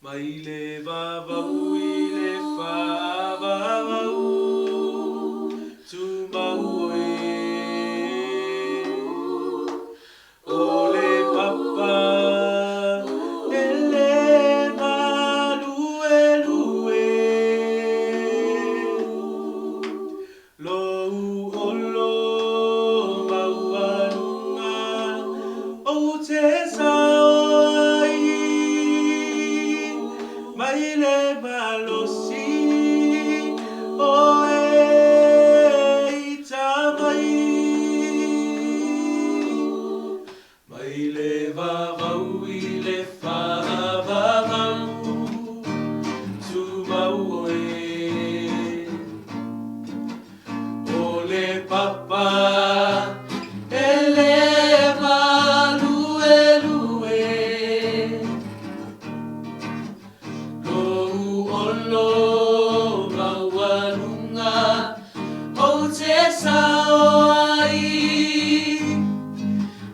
Maile va va uile fa va va u tu maue ole papa ele malue lue lo olo maualunga o te saoi maile malosi o e tamai maile vavau ile fa vavau tu maue ole papa ele malue lue olo maualunga o te saoi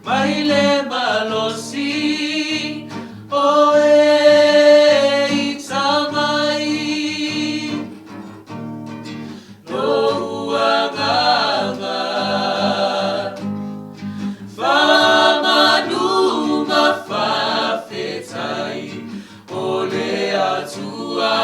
maile malosi o e tamai no uanganga famanuma fafetai ole atua